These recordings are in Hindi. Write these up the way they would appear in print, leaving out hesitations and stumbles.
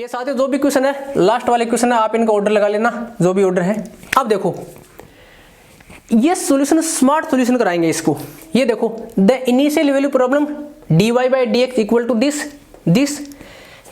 ये साथियों जो भी क्वेश्चन है, लास्ट वाले क्वेश्चन है, आप इनका ऑर्डर लगा लेना जो भी ऑर्डर है। अब देखो ये सॉल्यूशन स्मार्ट सॉल्यूशन कराएंगे इसको। ये देखो the initial value problem dy by D X equal to this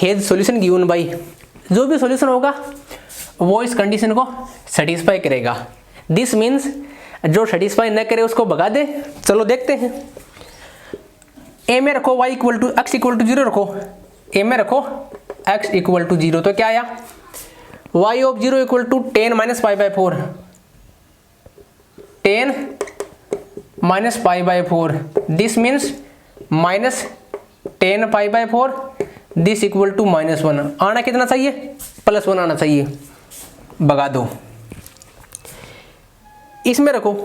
has solution given by, जो भी सॉल्यूशन होगा वो इस कंडीशन को सेटिस्फाई करेगा। दिस मीन्स जो सेटिस्फाई न करे उसको भगा दे। चलो देखते हैं। ए में रखो y equal to x equal to 0 रखो, ए में रखो x इक्वल टू 0, तो क्या आया y of 0 equal to 10 minus pi by 4, 10 minus pi by 4, this means minus 10 pi by 4, this equal to -1। आना कितना चाहिए? +1 आना चाहिए। भगा दो। इसमें रखो,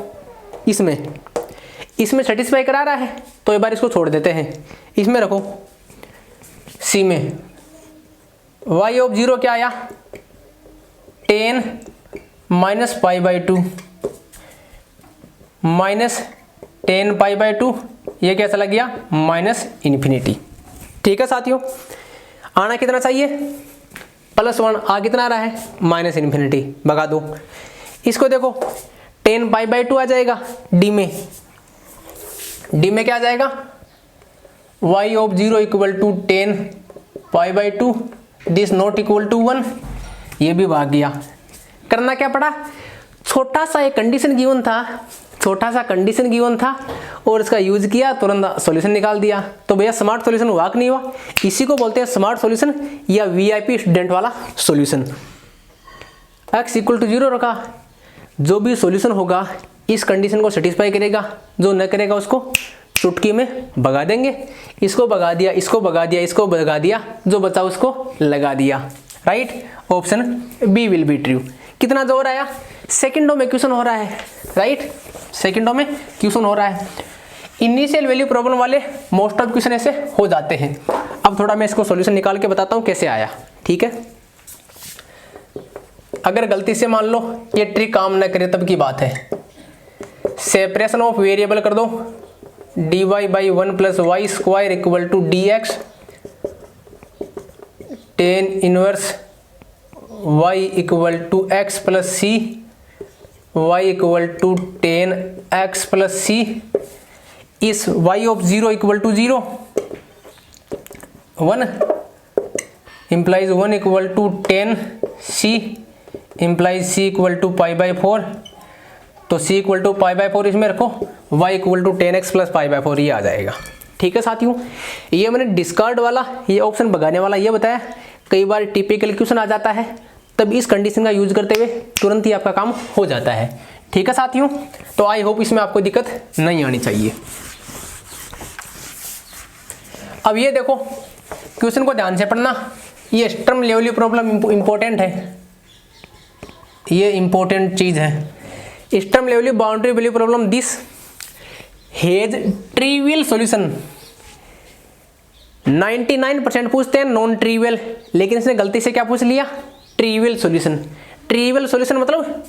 इसमें सेटिस्फाई करा रहा है तो एक बार इसको छोड़ देते हैं। इसमें रखो सी में y ऑफ 0 क्या आया 10 minus pi by 2 minus 10 pi by 2, ये क्या चला गया -∞। ठीक है साथियों, आना कितना चाहिए? +1। आ कितना आ रहा है? -∞। भगा दो। इसको देखो 10 पाई बाई 2 आ जाएगा डी में क्या आ जाएगा y of 0 equal to 10 pi by 2, this not equal to 1, ये भी भाग गया। करना क्या पड़ा? छोटा सा एक कंडीशन गिवन था और इसका यूज किया, तुरंत सॉल्यूशन निकाल दिया। तो भैया स्मार्ट सॉल्यूशन हुआ कि नहीं हुआ? इसी को बोलते हैं स्मार्ट सॉल्यूशन या वीआईपी स्टूडेंट वाला सॉल्यूशन। x इक्वल टू 0 रखा, जो भी सॉल्यूशन होगा इस कंडीशन को सेटिस्फाई करेगा, जो न करेगा उसको चुटकी में भगा देंगे। इसको भगा दिया, इसको भगा दिया, इसको भगा दिया, जो बचा उसको लगा दिया। Right, option B will be true. कितना जोर आया? सेकंडों में क्वेश्चन हो रहा है। राइट, सेकंडों में क्वेश्चन हो रहा है। इनिशियल वैल्यू प्रॉब्लम वाले मोस्ट ऑफ क्वेश्चन ऐसे हो जाते हैं। अब थोड़ा मैं इसको सॉल्यूशन निकाल के बताता हूँ कैसे आया। ठीक है, अगर गलती से मान लो ये ट्रिक काम न करे तब की बात है। सेपरेशन ऑफ वेरिएबल कर दो, dy by 1 plus y square equal to d x, tan inverse y equal to x plus c, y equal to 10x plus c. इस y of 0 equal to 0, 1 implies 1 equal to 10c implies c equal to pi by 4, तो c equal to pi by 4 इसमें रखो, y equal to 10x plus pi by 4 ये आ जाएगा। ठीक है साथियों, ये मैंने डिस्कार्ड वाला, ये ऑप्शन भगाने वाला ये बताया। कई बार टिपिकल क्वेश्चन आ जाता है, तब इस कंडीशन का यूज करते हुए तुरंत ही आपका काम हो जाता है। ठीक है साथियों, तो आई होप इसमें आपको दिक्कत नहीं आनी चाहिए। अब ये देखो क्वेश्चन को ध्यान से पढ़ना, ये स्टर्म लेवली प्रॉब्लम इंपॉर्टेंट है, ये इंपॉर्टेंट चीज है। Sturm Liouville boundary value problem this has trivial solution. 99% पूछते हैं नॉन ट्रिवियल, लेकिन इसने गलती से क्या पूछ लिया? Trivial solution. ट्रिवियल सॉल्यूशन मतलब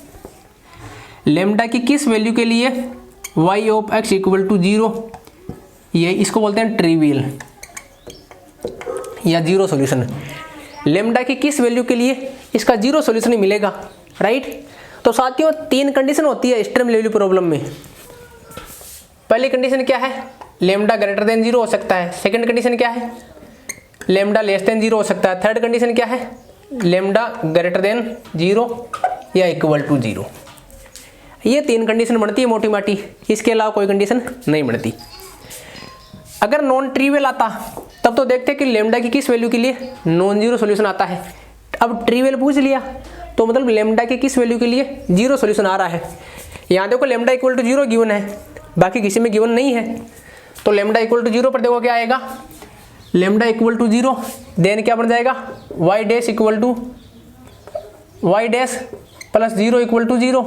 लेम्डा की किस वैल्यू के लिए y of x equal to 0, ये इसको बोलते हैं ट्रिवियल या जीरो सॉल्यूशन। लेम्डा की किस वैल्यू के लिए इसका जीरो सॉल्यूशन ही मिलेगा। राइट, तो साथियों 3 कंडीशन होती है स्टर्म लेवली प्रॉब्लम में। पहली कंडीशन क्या है? लेम्डा ग्रेटर देन 0 हो सकता है। सेकंड कंडीशन क्या है? लेम्डा लेस देन 0 हो सकता है। थर्ड कंडीशन क्या है? लेम्डा ग्रेटर देन 0 या इक्वल टू 0। ये 3 कंडीशन बनती है मोटी माटी, इसके अलावा कोई कंडीशन नहीं बनती। अगर नॉन ट्रिवियल आता तब तो देखते कि लेम्डा की किस वैल्यू के लिए नॉन जीरो सॉल्यूशन आता है। अब ट्रिवियल पूछ लिया तो मतलब लेम्डा के किस वैल्यू के लिए जीरो सॉल्यूशन आ रहा है। यहाँ देखो लेम्डा इक्वल टू 0 गिवन है, बाकी किसी में गिवन नहीं है। तो लेम्डा इक्वल टू 0 पर देखो क्या आएगा, लेम्डा इक्वल टू 0, देन क्या बन जाएगा y dash equal to y dash plus 0 equal to 0,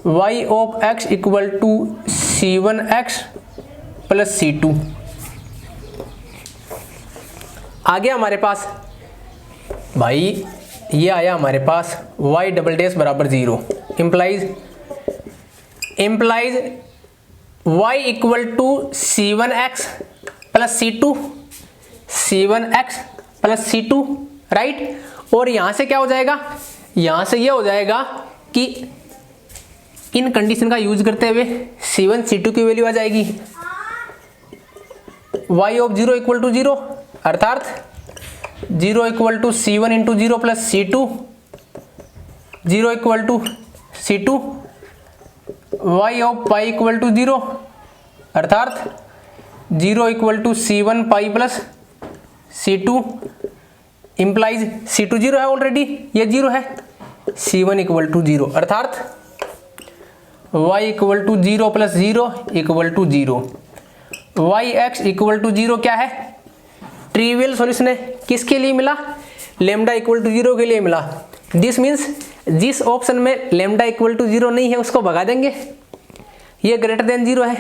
y of x equal to c1x plus c2। आ गया हमारे पास भाई, ये आया हमारे पास y डबल डैश बराबर 0 implies y equal to c1x plus c2, c1x plus C2, right. और यहां से क्या हो जाएगा, यहां से ये हो जाएगा कि इन कंडीशन का यूज करते हुए C1 C2 की वैल्यू आ जाएगी y ऑफ 0 इक्वल टू 0, अर्थात 0 equal to C1 into 0 plus C2, 0 equal to C2, y of pi equal to 0, अर्थात 0 equal to C1 pi plus C2, implies C2 0 है ऑलरेडी, ये 0 है, C1 इक्वल टू 0, अर्थात y equal to 0 plus 0 equal to 0। Y X equal to 0 क्या है, ट्रिवियल सॉल्यूशन है। किसके लिए मिला, लेमडा इक्वल टू 0 के लिए मिला। दिस मीन्स जिस ऑप्शन में लेमडा इक्वल टू 0 नहीं है उसको भगा देंगे। ये ग्रेटर देन 0 है,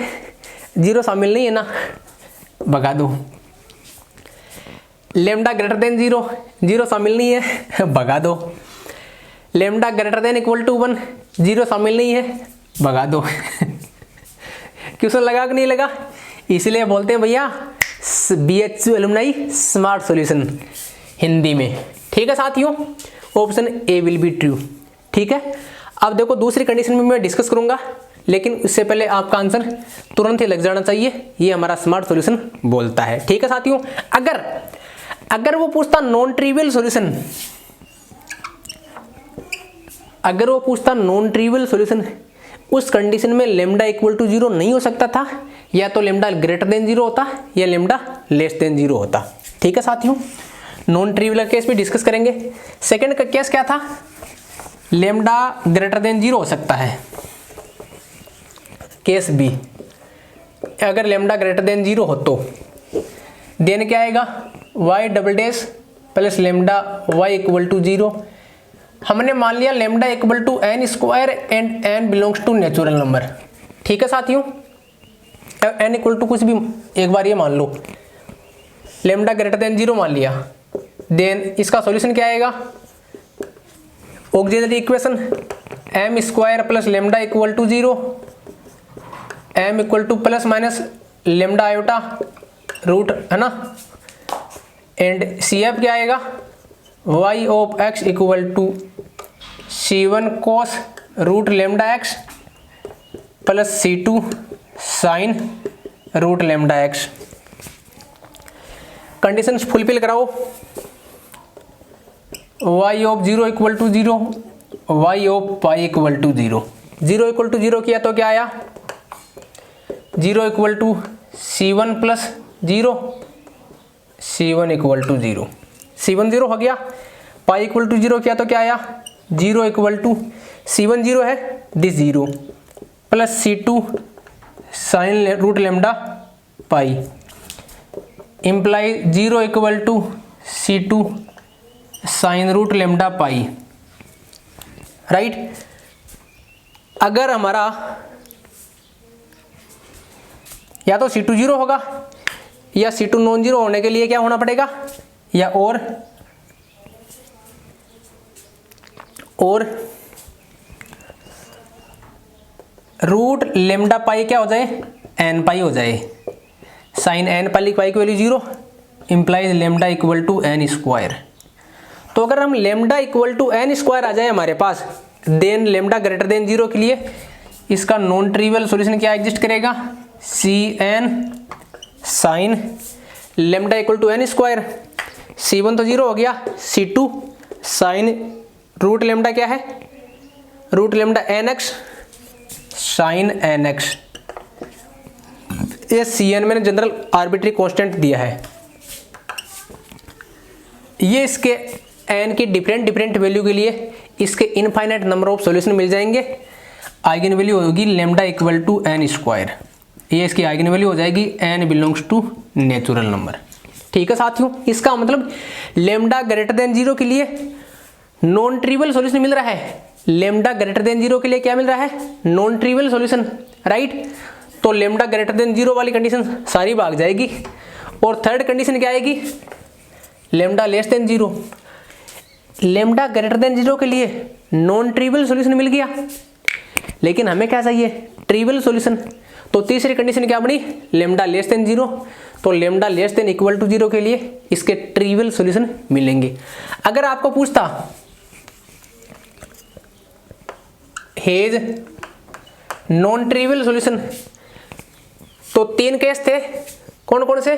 0 शामिल नहीं है ना, भगा दो। लेमडा ग्रेटर देन 0, 0 शामिल नहीं है, भगा दो। Lambda greater than equal to 1, 0 शामिल नहीं है, भगा दो। क्वेश्चन लगा कि नहीं लगा, इसलिए बोलते हैं भैया BHU alumni smart solution Hindi में। ठीक है साथियों, option A will be true. ठीक है, अब देखो दूसरी कंडीशन में मैं डिस्कस करूंगा, लेकिन उससे पहले आपका आंसर तुरंत ही लग जाना चाहिए, ये हमारा स्मार्ट सॉल्यूशन बोलता है। ठीक है साथियों, अगर वो पूछता नॉन ट्रिवियल सॉल्यूशन, अगर वो पूछता नॉन ट्रिवियल सॉल्यूशन, उस कंडीशन में लेमडा इक्वल टू 0 नहीं हो सकता था, या तो लेमडा ग्रेटर देन 0 होता या लेमडा लेस देन 0 होता। ठीक है साथियों, नॉन ट्रिवियल केस भी डिस्कस करेंगे। सेकंड का केस क्या था, लेमडा ग्रेटर देन 0 हो सकता है। केस बी, अगर लेमडा ग्रेटर देन 0 हो तो देन क्या आएगा, y double dash plus lambda y equal to 0। हमने मान लिया lambda equal to n square and n belongs to natural number. ठीक है साथियों, n इक्वल टू कुछ भी एक बार ये मान लो, लेमडा ग्रेटर देन 0 मान लिया, देन इसका सॉल्यूशन क्या आएगा, auxiliary equation m square plus lambda equal to 0, m equal to plus minus lambda iota root, है ना, एंड CF क्या आएगा, y of x equal to C1 cos root lambda x plus C2 sine root lambda x। Conditions fulfil कराओ, y of 0 equal to 0, y of pi equal to 0। 0 equal to 0 किया तो क्या आया, 0 equal to C1 plus 0, C1 equal to 0, C1 0 हो गया। पाई इक्वल टू 0 किया तो क्या आया, 0 इक्वल टू C1 0 है, this 0 plus C2 sine root lambda pi, implies 0 equal to C2 sine root lambda pi, right. अगर हमारा या तो C2 0 होगा, या C2 नॉन जीरो होने के लिए क्या होना पड़ेगा, या और रूट लेमडा पाई क्या हो जाए, n पाई हो जाए। साइन n पाई की value 0 implies lambda equal to n square. तो अगर हम lambda equal to n square आ जाए हमारे पास, देन लेमडा ग्रेटर देन 0 के लिए इसका नॉन ट्रिवियल सॉल्यूशन क्या एग्जिस्ट करेगा, Cn sine lambda equal to n square. C1 तो 0 हो गया, C2 साइन रूट लेमडा क्या है, root lambda nx sine nx। ये Cn मैंने जनरल आर्बिट्री कांस्टेंट दिया है। ये इसके n की डिफरेंट वैल्यू के लिए इसके इनफाइनाइट नंबर ऑफ सॉल्यूशन मिल जाएंगे। आइगन वैल्यू होगी lambda equal to n square, ये इसकी आइगन वैल्यू हो जाएगी n belongs to natural number. ठीक है साथियों, इसका मतलब लेमडा ग्रेटर देन 0 के लिए नॉन ट्रिवियल सॉल्यूशन मिल रहा है। लेमडा ग्रेटर देन 0 के लिए क्या मिल रहा है, नॉन ट्रिवियल सॉल्यूशन, राइट। तो लेमडा ग्रेटर देन 0 वाली कंडीशन सारी भाग जाएगी, और थर्ड कंडीशन क्या आएगी, lambda less than 0। Lambda greater than 0 के लिए नॉन ट्रिवियल सॉल्यूशन मिल गया, लेकिन हमें क्या चाहिए, ट्रिवियल सॉल्यूशन। तो तीसरी कंडीशन क्या बनी, लेमडा लेस देन 0। तो lambda less than equal to 0 के लिए इसके ट्रिवियल सॉल्यूशन मिलेंगे। अगर आपको पूछता हेज नॉन ट्रिवियल सॉल्यूशन, तो 3 केस थे, कौन कौन से,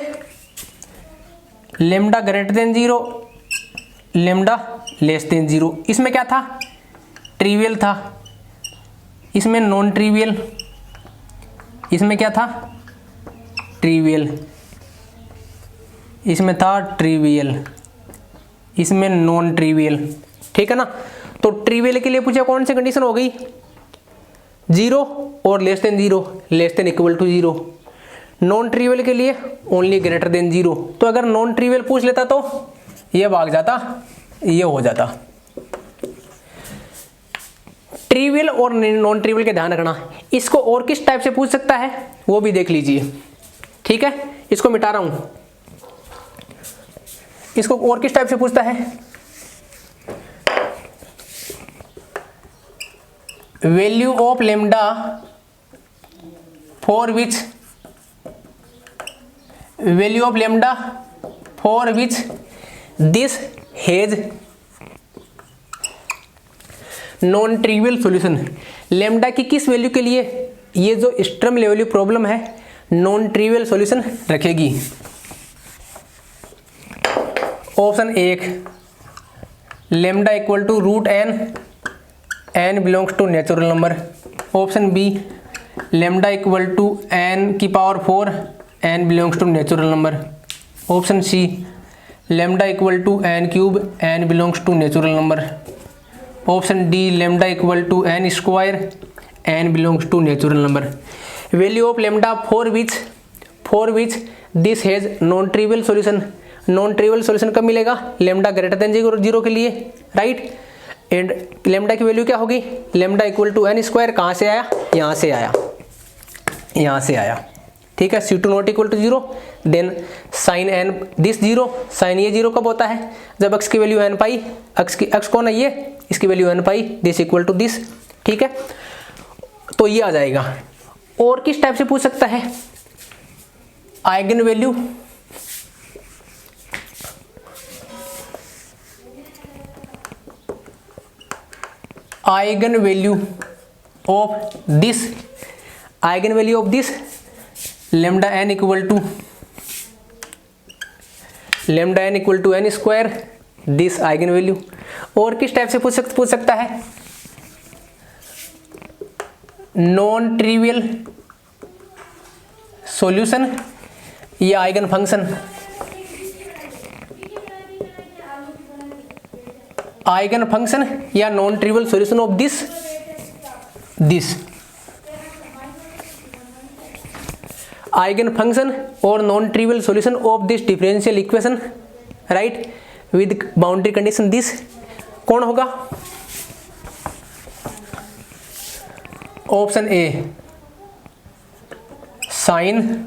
lambda greater than 0, lambda less than 0। इसमें क्या था, ट्रिवियल था, इसमें नॉन ट्रिवियल, इसमें क्या था, ट्रिवियल, इसमें था ट्रिवियल, इसमें नॉन ट्रिवियल। ठीक है ना। तो ट्रिवियल के लिए पूछा कौन सी कंडीशन हो गई, 0 और less than 0, less than equal to 0। Non trivial के लिए ओनली ग्रेटर देन 0। तो अगर नॉन ट्रिवियल पूछ लेता तो ये भाग जाता, ये हो जाता। ट्रिवियल और नॉन ट्रिवियल के ध्यान रखना। इसको और किस टाइप से पूछ सकता है वो भी देख लीजिए। ठीक है, इसको मिटा रहा हूं। इसको और किस टाइप से पूछता है, value of lambda for which, value of lambda for which this has non trivial solution. Lambda की किस वैल्यू के लिए ये जो स्टर्म लिउविल प्रॉब्लम है नॉन ट्रिवियल सॉल्यूशन रखेगी। Option 1 lambda equal to root n, n belongs to natural number. Option b lambda equal to n की power 4, n belongs to natural number. Option c lambda equal to n cube, n belongs to natural number. Option D lambda equal to N square, N belongs to natural number. Value of lambda for which this has non trivial solution. Non trivial solution कब मिलेगा, लेमडा ग्रेटर देन 0 के लिए, राइट। एंड लेमडा की वैल्यू क्या होगी, lambda equal to N square, कहाँ से आया, यहाँ से आया, यहाँ से आया। ठीक है, C2 not equal to 0, then sine N this 0, sine ये 0 कब होता है, जब x की वैल्यू n पाई, x कौन है ये, इसकी value n pi, this equal to this. ठीक है, तो ये आ जाएगा। और किस टाइप से पूछ सकता है, eigen value, eigen value of this, eigen value of this lambda n equal to N square, this eigen value. और किस टाइप से पूछ सकता है, नॉन ट्रिवियल सॉल्यूशन या आइगन फंक्शन, आइगन फंक्शन या non trivial solution of this eigen function और non trivial solution of this differential equation, right, with boundary condition this. कौन होगा, option a sine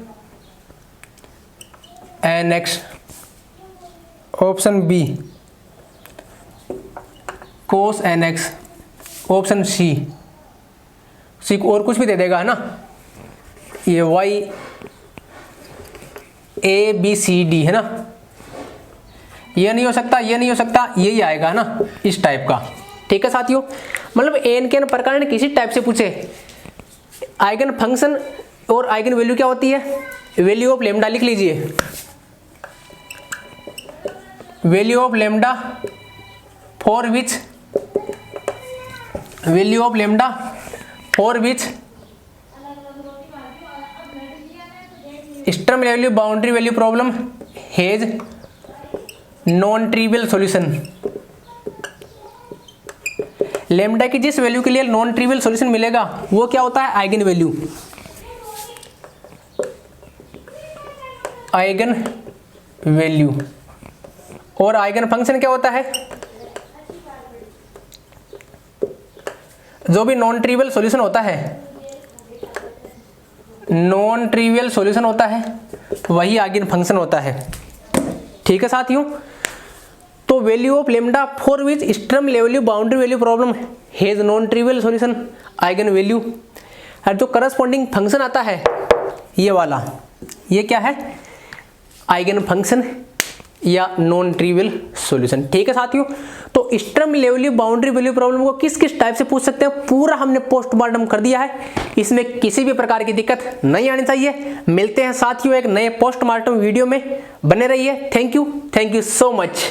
n x, option b cos N x, option C और कुछ भी दे देगा, है ना, ये Y A B C D, है ना, ये नहीं हो सकता, ये नहीं हो सकता, यही आएगा ना, इस टाइप का। ठीक है साथियों, मतलब एन के एन प्रकार ने किसी टाइप से पूछे। आइगन फंक्शन और आइगन वैल्यू क्या होती है, वैल्यू ऑफ लेमडा लिख लीजिए, value of lambda for which, value of lambda for which Sturm Liouville boundary value problem has non trivial solution. Lambda की जिस वैल्यू के लिए नॉन ट्रिवियल सॉल्यूशन मिलेगा वो क्या होता है, आइगन वैल्यू, आइगन वैल्यू। और आइगन फंक्शन क्या होता है, जो भी नॉन ट्रिवियल सॉल्यूशन होता है, नॉन ट्रिवियल सॉल्यूशन होता है वही आइगन फंक्शन होता है। ठीक है साथियों, तो value of lambda for which Sturm Liouville boundary value problem has non trivial solution, eigen value, और जो करस्पॉन्डिंग फंक्शन आता है ये वाला, ये क्या है, आइगन फंक्शन या नॉन ट्रिवियल सॉल्यूशन। ठीक है साथियों, तो Sturm Liouville boundary value problem को किस किस टाइप से पूछ सकते हैं पूरा हमने पोस्टमार्टम कर दिया है, इसमें किसी भी प्रकार की दिक्कत नहीं आनी चाहिए। मिलते हैं साथियों एक नए पोस्टमार्टम वीडियो में, बने रहिए। Thank you so much.